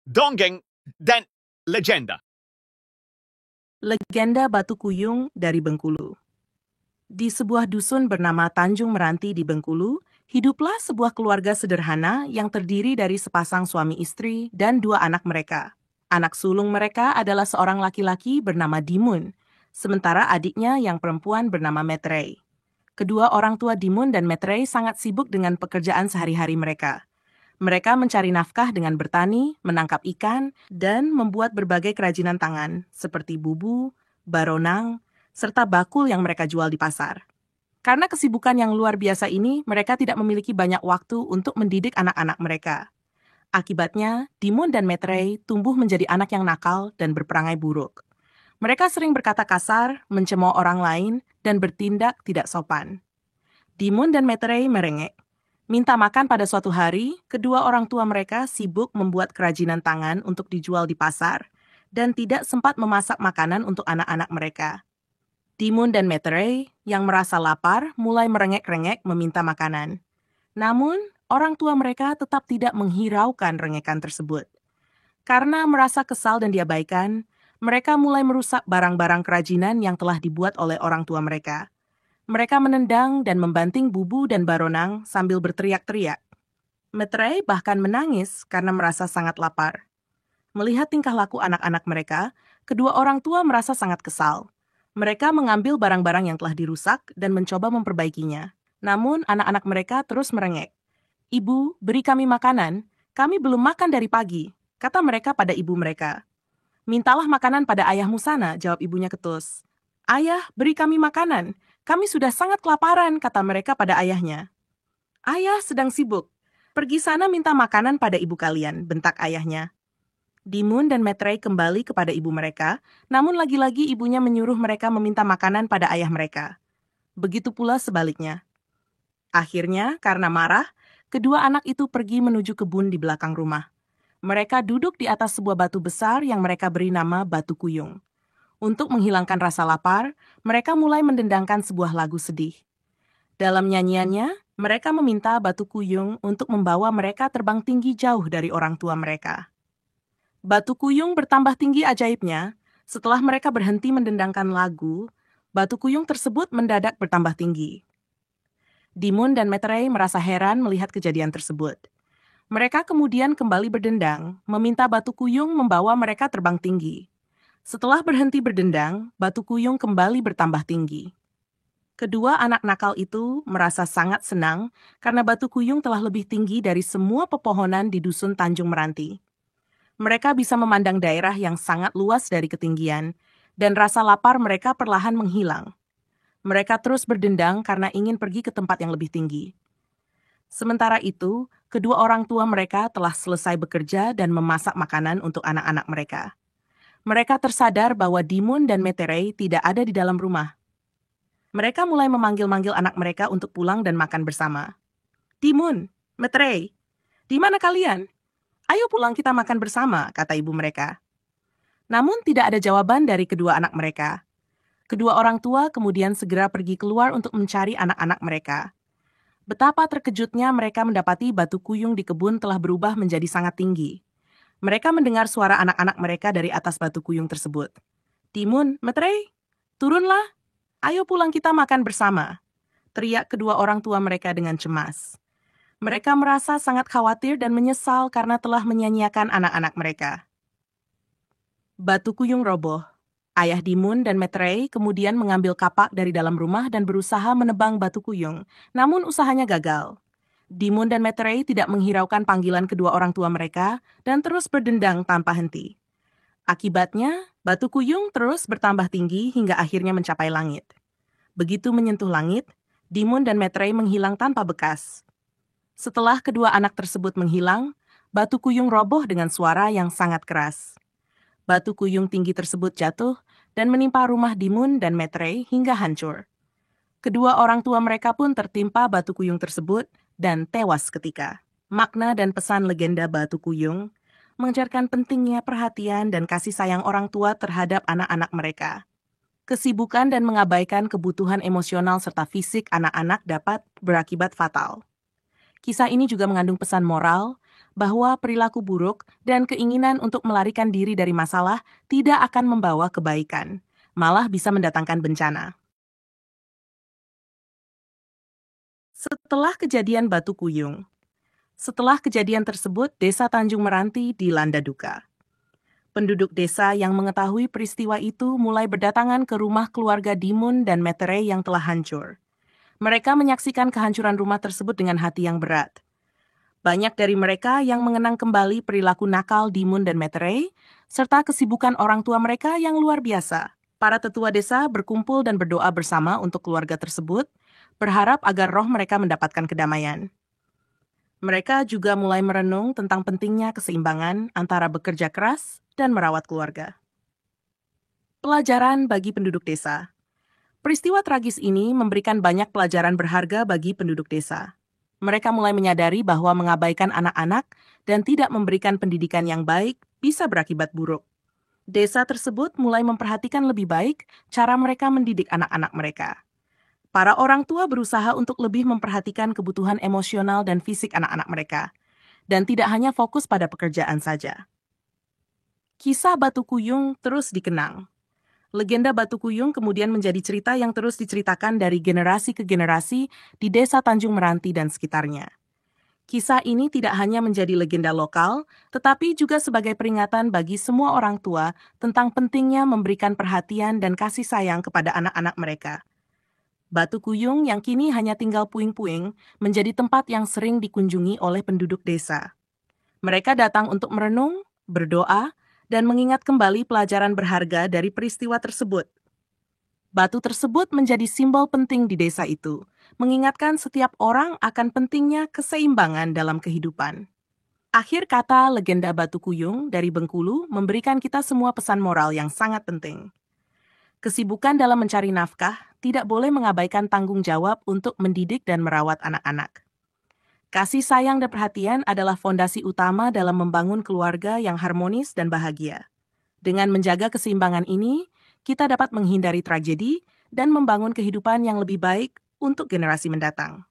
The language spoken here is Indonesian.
dongeng, dan legenda. Legenda Batu Kuyung dari Bengkulu. Di sebuah dusun bernama Tanjung Meranti di Bengkulu, hiduplah sebuah keluarga sederhana yang terdiri dari sepasang suami istri dan 2 anak mereka. Anak sulung mereka adalah seorang laki-laki bernama Dimun, sementara adiknya yang perempuan bernama Metrei. Kedua orang tua Dimun dan Metrei sangat sibuk dengan pekerjaan sehari-hari mereka. Mereka mencari nafkah dengan bertani, menangkap ikan, dan membuat berbagai kerajinan tangan, seperti bubu, baronang, serta bakul yang mereka jual di pasar. Karena kesibukan yang luar biasa ini, mereka tidak memiliki banyak waktu untuk mendidik anak-anak mereka. Akibatnya, Dimun dan Metrei tumbuh menjadi anak yang nakal dan berperangai buruk. Mereka sering berkata kasar, mencemooh orang lain, dan bertindak tidak sopan. Dimun dan Metrei merengek. Minta makan pada suatu hari, kedua orang tua mereka sibuk membuat kerajinan tangan untuk dijual di pasar dan tidak sempat memasak makanan untuk anak-anak mereka. Dimun dan Metrei yang merasa lapar mulai merengek-rengek meminta makanan. Namun, orang tua mereka tetap tidak menghiraukan rengekan tersebut. Karena merasa kesal dan diabaikan, mereka mulai merusak barang-barang kerajinan yang telah dibuat oleh orang tua mereka. Mereka menendang dan membanting bubu dan baronang sambil berteriak-teriak. Metrei bahkan menangis karena merasa sangat lapar. Melihat tingkah laku anak-anak mereka, kedua orang tua merasa sangat kesal. Mereka mengambil barang-barang yang telah dirusak dan mencoba memperbaikinya. Namun, anak-anak mereka terus merengek. "Ibu, beri kami makanan. Kami belum makan dari pagi," kata mereka pada ibu mereka. "Mintalah makanan pada ayahmu sana," jawab ibunya ketus. "Ayah, beri kami makanan. Kami sudah sangat kelaparan," kata mereka pada ayahnya. "Ayah sedang sibuk. Pergi sana minta makanan pada ibu kalian," bentak ayahnya. Dimun dan Metrei kembali kepada ibu mereka, namun lagi-lagi ibunya menyuruh mereka meminta makanan pada ayah mereka. Begitu pula sebaliknya. Akhirnya, karena marah, kedua anak itu pergi menuju kebun di belakang rumah. Mereka duduk di atas sebuah batu besar yang mereka beri nama Batu Kuyung. Untuk menghilangkan rasa lapar, mereka mulai mendendangkan sebuah lagu sedih. Dalam nyanyiannya, mereka meminta Batu Kuyung untuk membawa mereka terbang tinggi jauh dari orang tua mereka. Batu Kuyung bertambah tinggi ajaibnya. Setelah mereka berhenti mendendangkan lagu, Batu Kuyung tersebut mendadak bertambah tinggi. Dimun dan Metrei merasa heran melihat kejadian tersebut. Mereka kemudian kembali berdendang, meminta Batu Kuyung membawa mereka terbang tinggi. Setelah berhenti berdendang, Batu Kuyung kembali bertambah tinggi. Kedua anak nakal itu merasa sangat senang karena Batu Kuyung telah lebih tinggi dari semua pepohonan di dusun Tanjung Meranti. Mereka bisa memandang daerah yang sangat luas dari ketinggian, dan rasa lapar mereka perlahan menghilang. Mereka terus berdendang karena ingin pergi ke tempat yang lebih tinggi. Sementara itu, kedua orang tua mereka telah selesai bekerja dan memasak makanan untuk anak-anak mereka. Mereka tersadar bahwa Dimun dan Metrei tidak ada di dalam rumah. Mereka mulai memanggil-manggil anak mereka untuk pulang dan makan bersama. "Dimun, Metrei, di mana kalian? Ayo pulang kita makan bersama," kata ibu mereka. Namun tidak ada jawaban dari kedua anak mereka. Kedua orang tua kemudian segera pergi keluar untuk mencari anak-anak mereka. Betapa terkejutnya mereka mendapati Batu Kuyung di kebun telah berubah menjadi sangat tinggi. Mereka mendengar suara anak-anak mereka dari atas Batu Kuyung tersebut. "Dimun, Metrei, turunlah. Ayo pulang kita makan bersama," teriak kedua orang tua mereka dengan cemas. Mereka merasa sangat khawatir dan menyesal karena telah menyia-nyiakan anak-anak mereka. Batu Kuyung roboh. Ayah Dimun dan Metrei kemudian mengambil kapak dari dalam rumah dan berusaha menebang Batu Kuyung, namun usahanya gagal. Dimun dan Metrei tidak menghiraukan panggilan kedua orang tua mereka dan terus berdendang tanpa henti. Akibatnya, Batu Kuyung terus bertambah tinggi hingga akhirnya mencapai langit. Begitu menyentuh langit, Dimun dan Metrei menghilang tanpa bekas. Setelah kedua anak tersebut menghilang, Batu Kuyung roboh dengan suara yang sangat keras. Batu Kuyung tinggi tersebut jatuh dan menimpa rumah Dimun dan Metrei hingga hancur. Kedua orang tua mereka pun tertimpa Batu Kuyung tersebut dan tewas seketika. Makna dan pesan legenda Batu Kuyung mengajarkan pentingnya perhatian dan kasih sayang orang tua terhadap anak-anak mereka. Kesibukan dan mengabaikan kebutuhan emosional serta fisik anak-anak dapat berakibat fatal. Kisah ini juga mengandung pesan moral bahwa perilaku buruk dan keinginan untuk melarikan diri dari masalah tidak akan membawa kebaikan, malah bisa mendatangkan bencana. Setelah kejadian Batu Kuyung, setelah kejadian tersebut, Desa Tanjung Meranti dilanda duka. Penduduk desa yang mengetahui peristiwa itu mulai berdatangan ke rumah keluarga Dimun dan Metere yang telah hancur. Mereka menyaksikan kehancuran rumah tersebut dengan hati yang berat. Banyak dari mereka yang mengenang kembali perilaku nakal Dimun dan Metere, serta kesibukan orang tua mereka yang luar biasa. Para tetua desa berkumpul dan berdoa bersama untuk keluarga tersebut, berharap agar roh mereka mendapatkan kedamaian. Mereka juga mulai merenung tentang pentingnya keseimbangan antara bekerja keras dan merawat keluarga. Pelajaran bagi penduduk desa. Peristiwa tragis ini memberikan banyak pelajaran berharga bagi penduduk desa. Mereka mulai menyadari bahwa mengabaikan anak-anak dan tidak memberikan pendidikan yang baik bisa berakibat buruk. Desa tersebut mulai memperhatikan lebih baik cara mereka mendidik anak-anak mereka. Para orang tua berusaha untuk lebih memperhatikan kebutuhan emosional dan fisik anak-anak mereka, dan tidak hanya fokus pada pekerjaan saja. Kisah Batu Kuyung terus dikenang. Legenda Batu Kuyung kemudian menjadi cerita yang terus diceritakan dari generasi ke generasi di Desa Tanjung Meranti dan sekitarnya. Kisah ini tidak hanya menjadi legenda lokal, tetapi juga sebagai peringatan bagi semua orang tua tentang pentingnya memberikan perhatian dan kasih sayang kepada anak-anak mereka. Batu Kuyung yang kini hanya tinggal puing-puing menjadi tempat yang sering dikunjungi oleh penduduk desa. Mereka datang untuk merenung, berdoa, dan mengingat kembali pelajaran berharga dari peristiwa tersebut. Batu tersebut menjadi simbol penting di desa itu, mengingatkan setiap orang akan pentingnya keseimbangan dalam kehidupan. Akhir kata legenda Batu Kuyung dari Bengkulu memberikan kita semua pesan moral yang sangat penting. Kesibukan dalam mencari nafkah tidak boleh mengabaikan tanggung jawab untuk mendidik dan merawat anak-anak. Kasih sayang dan perhatian adalah fondasi utama dalam membangun keluarga yang harmonis dan bahagia. Dengan menjaga keseimbangan ini, kita dapat menghindari tragedi dan membangun kehidupan yang lebih baik untuk generasi mendatang.